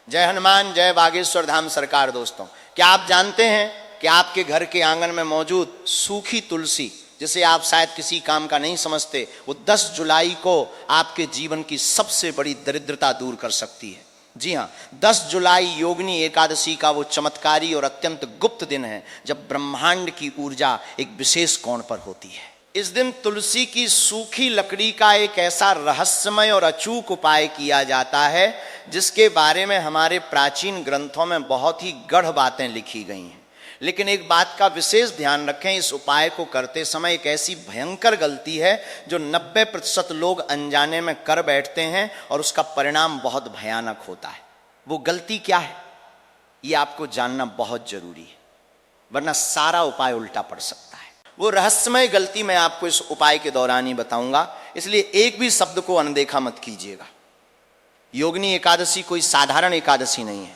जय हनुमान, जय बागेश्वर धाम सरकार। दोस्तों, क्या आप जानते हैं कि आपके घर के आंगन में मौजूद सूखी तुलसी, जिसे आप शायद किसी काम का नहीं समझते, वो 10 जुलाई को आपके जीवन की सबसे बड़ी दरिद्रता दूर कर सकती है। जी हाँ, 10 जुलाई योगिनी एकादशी का वो चमत्कारी और अत्यंत गुप्त दिन है जब ब्रह्मांड की ऊर्जा एक विशेष कोण पर होती है। इस दिन तुलसी की सूखी लकड़ी का एक ऐसा रहस्यमय और अचूक उपाय किया जाता है जिसके बारे में हमारे प्राचीन ग्रंथों में बहुत ही गढ़ बातें लिखी गई हैं। लेकिन एक बात का विशेष ध्यान रखें, इस उपाय को करते समय एक ऐसी भयंकर गलती है जो 90% लोग अनजाने में कर बैठते हैं और उसका परिणाम बहुत भयानक होता है। वो गलती क्या है, ये आपको जानना बहुत जरूरी है, वरना सारा उपाय उल्टा पड़ सकता है। वो रहस्यमय गलती मैं आपको इस उपाय के दौरान ही बताऊंगा, इसलिए एक भी शब्द को अनदेखा मत कीजिएगा। योगिनी एकादशी कोई साधारण एकादशी नहीं है।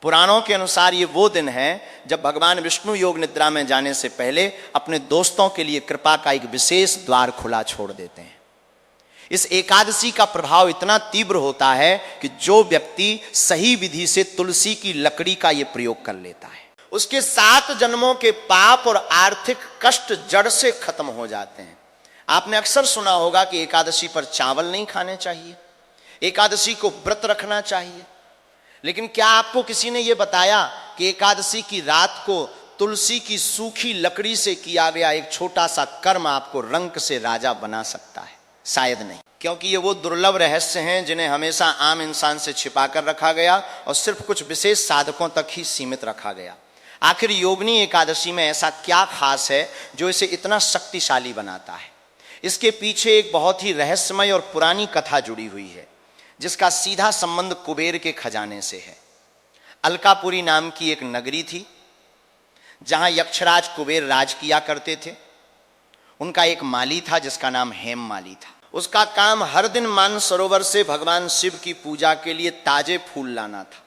पुराणों के अनुसार ये वो दिन है जब भगवान विष्णु योग निद्रा में जाने से पहले अपने दोस्तों के लिए कृपा का एक विशेष द्वार खुला छोड़ देते हैं। इस एकादशी का प्रभाव इतना तीव्र होता है कि जो व्यक्ति सही विधि से तुलसी की लकड़ी का ये प्रयोग कर लेता है, उसके 7 जन्मों के पाप और आर्थिक कष्ट जड़ से खत्म हो जाते हैं। आपने अक्सर सुना होगा कि एकादशी पर चावल नहीं खाने चाहिए, एकादशी को व्रत रखना चाहिए, लेकिन क्या आपको किसी ने यह बताया कि एकादशी की रात को तुलसी की सूखी लकड़ी से किया गया एक छोटा सा कर्म आपको रंक से राजा बना सकता है? शायद नहीं, क्योंकि ये वो दुर्लभ रहस्य हैं जिन्हें हमेशा आम इंसान से छिपा कर रखा गया और सिर्फ कुछ विशेष साधकों तक ही सीमित रखा गया। आखिर योगिनी एकादशी में ऐसा क्या खास है जो इसे इतना शक्तिशाली बनाता है? इसके पीछे एक बहुत ही रहस्यमय और पुरानी कथा जुड़ी हुई है जिसका सीधा संबंध कुबेर के खजाने से है। अलकापुरी नाम की एक नगरी थी जहां यक्षराज कुबेर राज किया करते थे। उनका एक माली था जिसका नाम हेममाली था। उसका काम हर दिन मानसरोवर से भगवान शिव की पूजा के लिए ताजे फूल लाना था,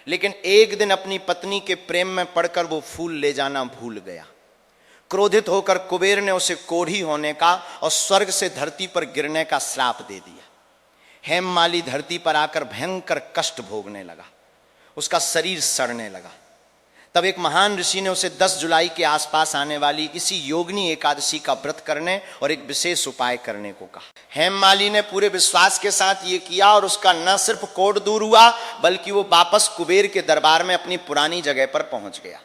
लेकिन एक दिन अपनी पत्नी के प्रेम में पड़कर वो फूल ले जाना भूल गया। क्रोधित होकर कुबेर ने उसे कोढ़ी होने का और स्वर्ग से धरती पर गिरने का श्राप दे दिया। हेममाली धरती पर आकर भयंकर कष्ट भोगने लगा, उसका शरीर सड़ने लगा। तब एक महान ऋषि ने उसे 10 जुलाई के आसपास आने वाली किसी योगिनी एकादशी का व्रत करने और एक विशेष उपाय करने को कहा। हेममाली ने पूरे विश्वास के साथ ये किया और उसका न सिर्फ कोढ़ दूर हुआ बल्कि वो वापस कुबेर के दरबार में अपनी पुरानी जगह पर पहुंच गया।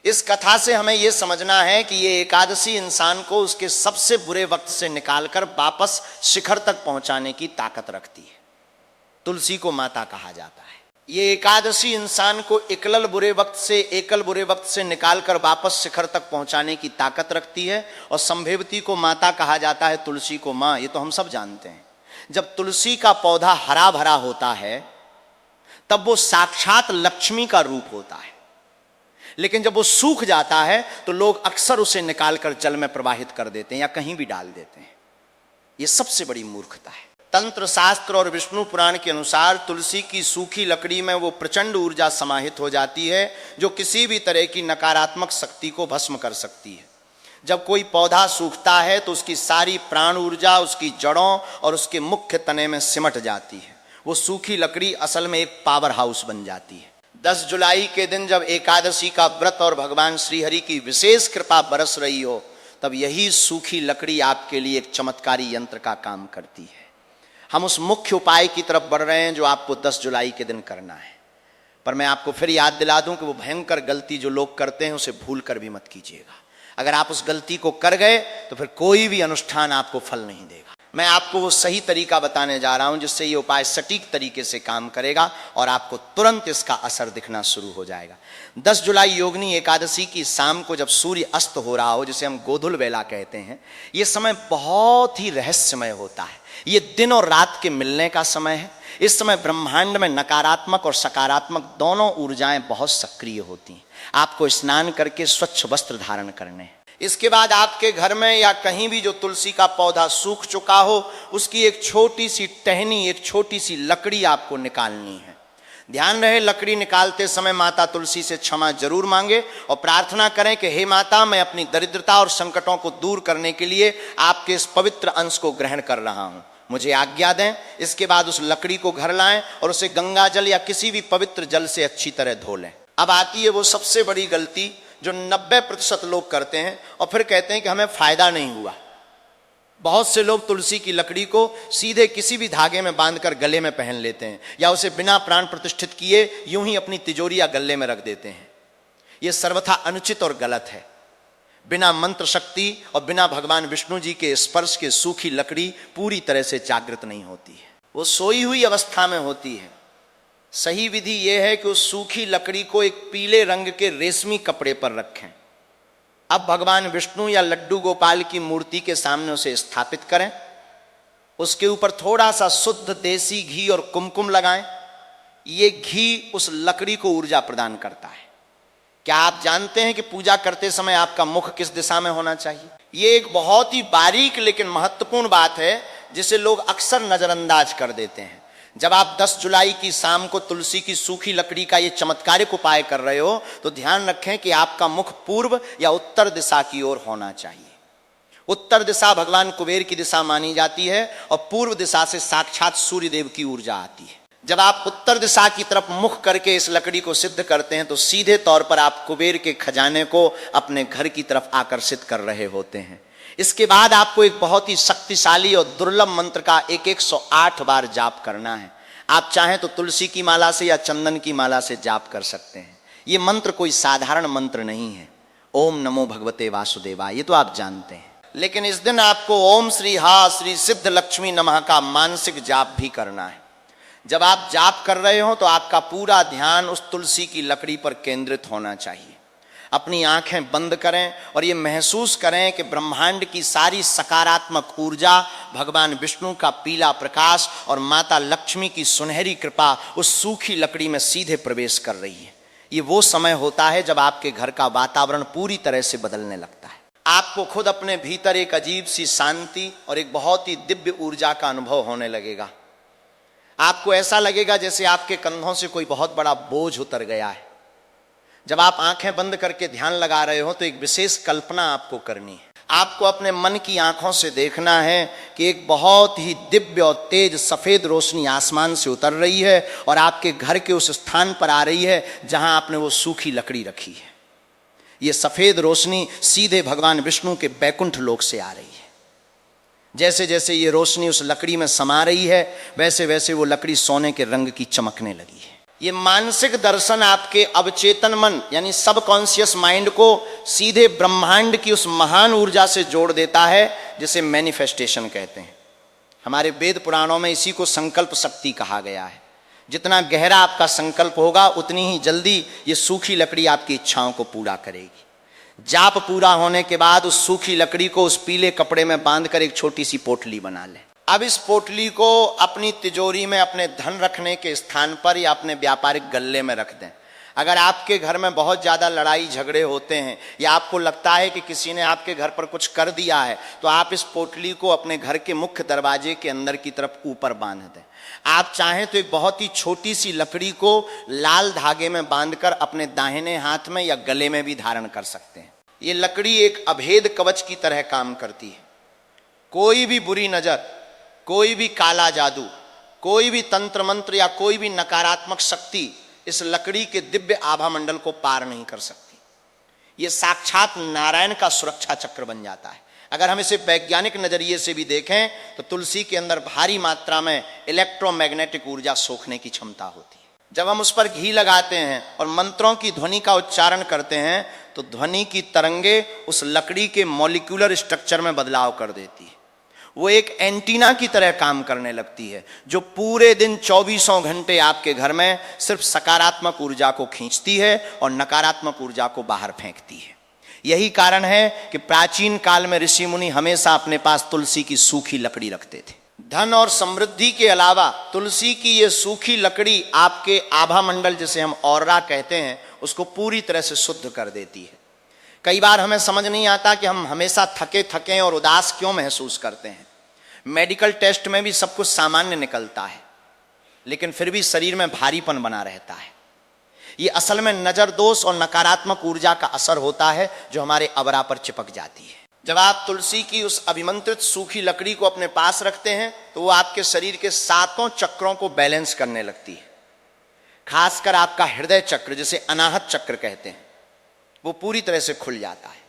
इस कथा से हमें यह समझना है कि ये एकादशी इंसान को उसके सबसे बुरे वक्त से निकालकर वापस शिखर तक पहुंचाने की ताकत रखती है। तुलसी को माता कहा जाता है। ये एकादशी इंसान को एकल बुरे वक्त से निकालकर वापस शिखर तक पहुंचाने की ताकत रखती है। और संभेवती को माता कहा जाता है, तुलसी को मां, ये तो हम सब जानते हैं। जब तुलसी का पौधा हरा भरा होता है तब वो साक्षात लक्ष्मी का रूप होता है, लेकिन जब वो सूख जाता है तो लोग अक्सर उसे निकालकर जल में प्रवाहित कर देते हैं या कहीं भी डाल देते हैं। ये सबसे बड़ी मूर्खता है। तंत्र शास्त्र और विष्णु पुराण के अनुसार तुलसी की सूखी लकड़ी में वो प्रचंड ऊर्जा समाहित हो जाती है जो किसी भी तरह की नकारात्मक शक्ति को भस्म कर सकती है। जब कोई पौधा सूखता है तो उसकी सारी प्राण ऊर्जा उसकी जड़ों और उसके मुख्य तने में सिमट जाती है। वो सूखी लकड़ी असल में एक पावर हाउस बन जाती है। 10 जुलाई के दिन जब एकादशी का व्रत और भगवान श्रीहरि की विशेष कृपा बरस रही हो, तब यही सूखी लकड़ी आपके लिए एक चमत्कारी यंत्र का काम करती है। हम उस मुख्य उपाय की तरफ बढ़ रहे हैं जो आपको 10 जुलाई के दिन करना है। पर मैं आपको फिर याद दिला दूं कि वो भयंकर गलती जो लोग करते हैं उसे भूल कर भी मत कीजिएगा। अगर आप उस गलती को कर गए तो फिर कोई भी अनुष्ठान आपको फल नहीं देगा। मैं आपको वो सही तरीका बताने जा रहा हूं जिससे ये उपाय सटीक तरीके से काम करेगा और आपको तुरंत इसका असर दिखना शुरू हो जाएगा। 10 जुलाई योगिनी एकादशी की शाम को जब सूर्य अस्त हो रहा हो, जिसे हम गोधुल वेला कहते हैं, ये समय बहुत ही रहस्यमय होता है। ये दिन और रात के मिलने का समय है। इस समय ब्रह्मांड में नकारात्मक और सकारात्मक दोनों ऊर्जाएं बहुत सक्रिय होती हैं। आपको स्नान करके स्वच्छ वस्त्र धारण करने हैं। इसके बाद आपके घर में या कहीं भी जो तुलसी का पौधा सूख चुका हो, उसकी एक छोटी सी टहनी, एक छोटी सी लकड़ी आपको निकालनी है। ध्यान रहे, लकड़ी निकालते समय माता तुलसी से क्षमा जरूर मांगे और प्रार्थना करें कि हे माता, मैं अपनी दरिद्रता और संकटों को दूर करने के लिए आपके इस पवित्र अंश को ग्रहण कर रहा हूं। मुझे आज्ञा दें। इसके बाद उस लकड़ी को घर लाएं और उसे गंगा जल या किसी भी पवित्र जल से अच्छी तरह धो लें। अब आती है वो सबसे बड़ी गलती जो 90% लोग करते हैं और फिर कहते हैं कि हमें फायदा नहीं हुआ। बहुत से लोग तुलसी की लकड़ी को सीधे किसी भी धागे में बांधकर गले में पहन लेते हैं या उसे बिना प्राण प्रतिष्ठित किए यूं ही अपनी तिजोरी या गले में रख देते हैं। यह सर्वथा अनुचित और गलत है। बिना मंत्र शक्ति और बिना भगवान विष्णु जी के स्पर्श के सूखी लकड़ी पूरी तरह से जागृत नहीं होती है, वो सोई हुई अवस्था में होती है। सही विधि यह है कि उस सूखी लकड़ी को एक पीले रंग के रेशमी कपड़े पर रखें। अब भगवान विष्णु या लड्डू गोपाल की मूर्ति के सामने उसे स्थापित करें। उसके ऊपर थोड़ा सा शुद्ध देसी घी और कुमकुम लगाएं। ये घी उस लकड़ी को ऊर्जा प्रदान करता है। क्या आप जानते हैं कि पूजा करते समय आपका मुख किस दिशा में होना चाहिए? ये एक बहुत ही बारीक लेकिन महत्वपूर्ण बात है जिसे लोग अक्सर नजरअंदाज कर देते हैं। जब आप 10 जुलाई की शाम को तुलसी की सूखी लकड़ी का ये चमत्कारिक उपाय कर रहे हो तो ध्यान रखें कि आपका मुख पूर्व या उत्तर दिशा की ओर होना चाहिए। उत्तर दिशा भगवान कुबेर की दिशा मानी जाती है और पूर्व दिशा से साक्षात सूर्य देव की ऊर्जा आती है। जब आप उत्तर दिशा की तरफ मुख करके इस लकड़ी को सिद्ध करते हैं तो सीधे तौर पर आप कुबेर के खजाने को अपने घर की तरफ आकर्षित कर रहे होते हैं। इसके बाद आपको एक बहुत ही शक्तिशाली और दुर्लभ मंत्र का 108 बार जाप करना है। आप चाहें तो तुलसी की माला से या चंदन की माला से जाप कर सकते हैं। ये मंत्र कोई साधारण मंत्र नहीं है। ओम नमो भगवते वासुदेवाय, ये तो आप जानते हैं। लेकिन इस दिन आपको ओम श्री हा श्री सिद्ध लक्ष्मी नमः का मानसिक जाप भी करना है। जब आप जाप कर रहे हो तो आपका पूरा ध्यान उस तुलसी की लकड़ी पर केंद्रित होना चाहिए। अपनी आंखें बंद करें और ये महसूस करें कि ब्रह्मांड की सारी सकारात्मक ऊर्जा, भगवान विष्णु का पीला प्रकाश और माता लक्ष्मी की सुनहरी कृपा उस सूखी लकड़ी में सीधे प्रवेश कर रही है। ये वो समय होता है जब आपके घर का वातावरण पूरी तरह से बदलने लगता है। आपको खुद अपने भीतर एक अजीब सी शांति और एक बहुत ही दिव्य ऊर्जा का अनुभव होने लगेगा। आपको ऐसा लगेगा जैसे आपके कंधों से कोई बहुत बड़ा बोझ उतर गया है। जब आप आंखें बंद करके ध्यान लगा रहे हो तो एक विशेष कल्पना आपको करनी है। आपको अपने मन की आंखों से देखना है कि एक बहुत ही दिव्य और तेज सफेद रोशनी आसमान से उतर रही है और आपके घर के उस स्थान पर आ रही है जहां आपने वो सूखी लकड़ी रखी है। ये सफेद रोशनी सीधे भगवान विष्णु के बैकुंठ लोक से आ रही है। जैसे जैसे ये रोशनी उस लकड़ी में समा रही है वैसे वैसे वो लकड़ी सोने के रंग की चमकने लगी है। ये मानसिक दर्शन आपके अवचेतन मन यानी सबकॉन्शियस माइंड को सीधे ब्रह्मांड की उस महान ऊर्जा से जोड़ देता है जिसे मैनिफेस्टेशन कहते हैं। हमारे वेद पुराणों में इसी को संकल्प शक्ति कहा गया है। जितना गहरा आपका संकल्प होगा उतनी ही जल्दी ये सूखी लकड़ी आपकी इच्छाओं को पूरा करेगी। जाप पूरा होने के बाद उस सूखी लकड़ी को उस पीले कपड़े में बांधकर एक छोटी सी पोटली बना लें। अब इस पोटली को अपनी तिजोरी में अपने धन रखने के स्थान पर या अपने व्यापारिक गल्ले में रख दें। अगर आपके घर में बहुत ज़्यादा लड़ाई झगड़े होते हैं या आपको लगता है कि किसी ने आपके घर पर कुछ कर दिया है तो आप इस पोटली को अपने घर के मुख्य दरवाजे के अंदर की तरफ ऊपर बांध दें। आप चाहें तो एक बहुत ही छोटी सी लकड़ी को लाल धागे में बांधकर अपने दाहिने हाथ में या गले में भी धारण कर सकते हैं। ये लकड़ी एक अभेद कवच की तरह काम करती है। कोई भी बुरी नज़र, कोई भी काला जादू, कोई भी तंत्र मंत्र या कोई भी नकारात्मक शक्ति इस लकड़ी के दिव्य आभा मंडल को पार नहीं कर सकती। ये साक्षात नारायण का सुरक्षा चक्र बन जाता है। अगर हम इसे वैज्ञानिक नजरिए से भी देखें तो तुलसी के अंदर भारी मात्रा में इलेक्ट्रोमैग्नेटिक ऊर्जा सोखने की क्षमता होती है। जब हम उस पर घी लगाते हैं और मंत्रों की ध्वनि का उच्चारण करते हैं तो ध्वनि की तरंगे उस लकड़ी के मॉलिक्यूलर स्ट्रक्चर में बदलाव कर देती है। वो एक एंटीना की तरह काम करने लगती है जो पूरे दिन 24 घंटे आपके घर में सिर्फ सकारात्मक ऊर्जा को खींचती है और नकारात्मक ऊर्जा को बाहर फेंकती है। यही कारण है कि प्राचीन काल में ऋषि मुनि हमेशा अपने पास तुलसी की सूखी लकड़ी रखते थे। धन और समृद्धि के अलावा तुलसी की ये सूखी लकड़ी आपके आभा मंडल, जिसे हम ऑरा कहते हैं, उसको पूरी तरह से शुद्ध कर देती है। कई बार हमें समझ नहीं आता कि हम हमेशा थके थके और उदास क्यों महसूस करते हैं। मेडिकल टेस्ट में भी सब कुछ सामान्य निकलता है लेकिन फिर भी शरीर में भारीपन बना रहता है। ये असल में नजर दोष और नकारात्मक ऊर्जा का असर होता है जो हमारे अवरा पर चिपक जाती है। जब आप तुलसी की उस अभिमंत्रित सूखी लकड़ी को अपने पास रखते हैं तो वो आपके शरीर के 7 चक्रों को बैलेंस करने लगती है। खासकर आपका हृदय चक्र, जिसे अनाहत चक्र कहते हैं, वो पूरी तरह से खुल जाता है।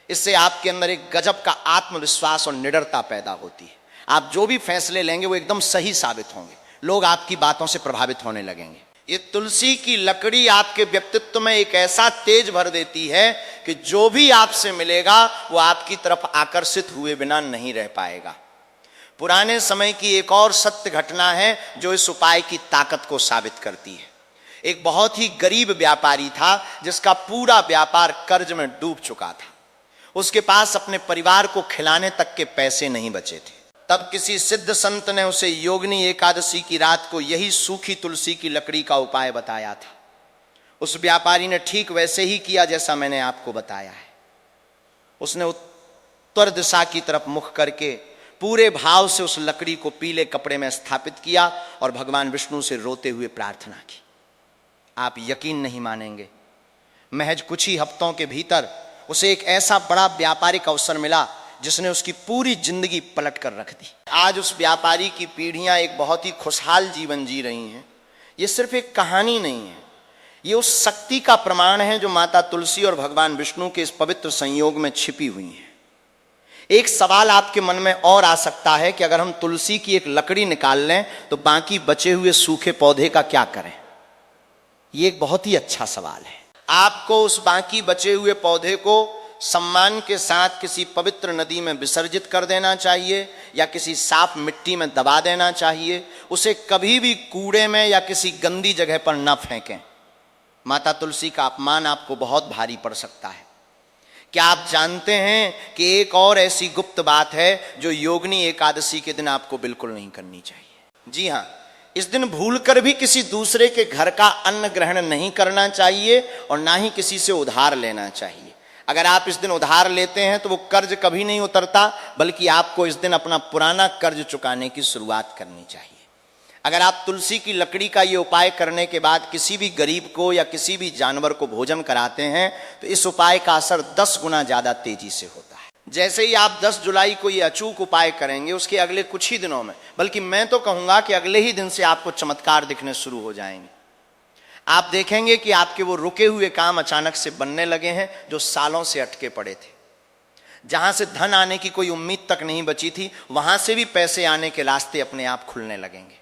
इससे आपके अंदर एक गजब का आत्मविश्वास और निडरता पैदा होती है। आप जो भी फैसले लेंगे वो एकदम सही साबित होंगे, लोग आपकी बातों से प्रभावित होने लगेंगे। ये तुलसी की लकड़ी आपके व्यक्तित्व में एक ऐसा तेज भर देती है कि जो भी आपसे मिलेगा वो आपकी तरफ आकर्षित हुए बिना नहीं रह पाएगा। पुराने समय की एक और सत्य घटना है जो इस उपाय की ताकत को साबित करती है। एक बहुत ही गरीब व्यापारी था जिसका पूरा व्यापार कर्ज में डूब चुका था। उसके पास अपने परिवार को खिलाने तक के पैसे नहीं बचे थे। तब किसी सिद्ध संत ने उसे योगिनी एकादशी की रात को यही सूखी तुलसी की लकड़ी का उपाय बताया था। उस व्यापारी ने ठीक वैसे ही किया जैसा मैंने आपको बताया है। उसने उत्तर दिशा की तरफ मुख करके पूरे भाव से उस लकड़ी को पीले कपड़े में स्थापित किया और भगवान विष्णु से रोते हुए प्रार्थना की। आप यकीन नहीं मानेंगे, महज कुछ ही हफ्तों के भीतर उसे एक ऐसा बड़ा व्यापारिक अवसर मिला जिसने उसकी पूरी जिंदगी पलट कर रख दी। आज उस व्यापारी की पीढ़ियां एक बहुत ही खुशहाल जीवन जी रही हैं। ये सिर्फ एक कहानी नहीं है, ये उस शक्ति का प्रमाण है जो माता तुलसी और भगवान विष्णु के इस पवित्र संयोग में छिपी हुई है। एक सवाल आपके मन में और आ सकता है कि अगर हम तुलसी की एक लकड़ी निकाल लें तो बाकी बचे हुए सूखे पौधे का क्या करें? ये एक बहुत ही अच्छा सवाल है। आपको उस बाकी बचे हुए पौधे को सम्मान के साथ किसी पवित्र नदी में विसर्जित कर देना चाहिए या किसी साफ मिट्टी में दबा देना चाहिए। उसे कभी भी कूड़े में या किसी गंदी जगह पर न फेंकें। माता तुलसी का अपमान आपको बहुत भारी पड़ सकता है। क्या आप जानते हैं कि एक और ऐसी गुप्त बात है जो योगिनी एकादशी के दिन आपको बिल्कुल नहीं करनी चाहिए? जी हाँ, इस दिन भूलकर भी किसी दूसरे के घर का अन्न ग्रहण नहीं करना चाहिए और ना ही किसी से उधार लेना चाहिए। अगर आप इस दिन उधार लेते हैं तो वो कर्ज कभी नहीं उतरता, बल्कि आपको इस दिन अपना पुराना कर्ज चुकाने की शुरुआत करनी चाहिए। अगर आप तुलसी की लकड़ी का ये उपाय करने के बाद किसी भी गरीब को या किसी भी जानवर को भोजन कराते हैं तो इस उपाय का असर 10 गुना ज्यादा तेजी से होता है। जैसे ही आप 10 जुलाई को ये अचूक उपाय करेंगे, उसके अगले कुछ ही दिनों में, बल्कि मैं तो कहूंगा कि अगले ही दिन से आपको चमत्कार दिखने शुरू हो जाएंगे। आप देखेंगे कि आपके वो रुके हुए काम अचानक से बनने लगे हैं जो सालों से अटके पड़े थे। जहां से धन आने की कोई उम्मीद तक नहीं बची थी, वहां से भी पैसे आने के रास्ते अपने आप खुलने लगेंगे।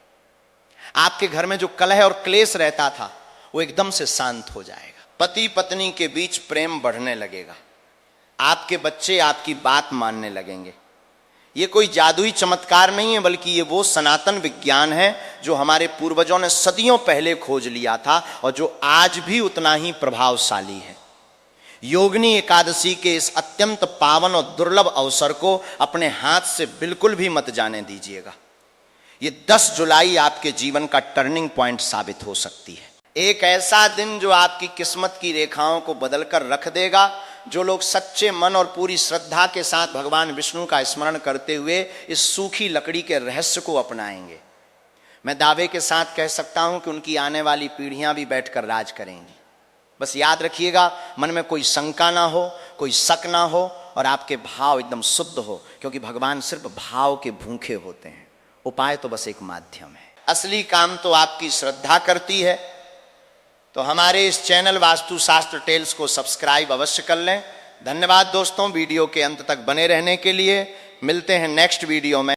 आपके घर में जो कलह और क्लेश रहता था वो एकदम से शांत हो जाएगा। पति पत्नी के बीच प्रेम बढ़ने लगेगा। आपके बच्चे आपकी बात मानने लगेंगे। ये कोई जादुई चमत्कार नहीं है, बल्कि ये वो सनातन विज्ञान है जो हमारे पूर्वजों ने सदियों पहले खोज लिया था और जो आज भी उतना ही प्रभावशाली है। योगिनी एकादशी के इस अत्यंत पावन और दुर्लभ अवसर को अपने हाथ से बिल्कुल भी मत जाने दीजिएगा। ये 10 जुलाई आपके जीवन का टर्निंग पॉइंट साबित हो सकती है। एक ऐसा दिन जो आपकी किस्मत की रेखाओं को बदलकर रख देगा। जो लोग सच्चे मन और पूरी श्रद्धा के साथ भगवान विष्णु का स्मरण करते हुए इस सूखी लकड़ी के रहस्य को अपनाएंगे, मैं दावे के साथ कह सकता हूं कि उनकी आने वाली पीढ़ियां भी बैठकर राज करेंगी। बस याद रखिएगा, मन में कोई शंका ना हो, कोई शक ना हो और आपके भाव एकदम शुद्ध हो, क्योंकि भगवान सिर्फ भाव के भूखे होते हैं। उपाय तो बस एक माध्यम है, असली काम तो आपकी श्रद्धा करती है। तो हमारे इस चैनल वास्तुशास्त्र टेल्स को सब्सक्राइब अवश्य कर लें। धन्यवाद दोस्तों, वीडियो के अंत तक बने रहने के लिए। मिलते हैं नेक्स्ट वीडियो में।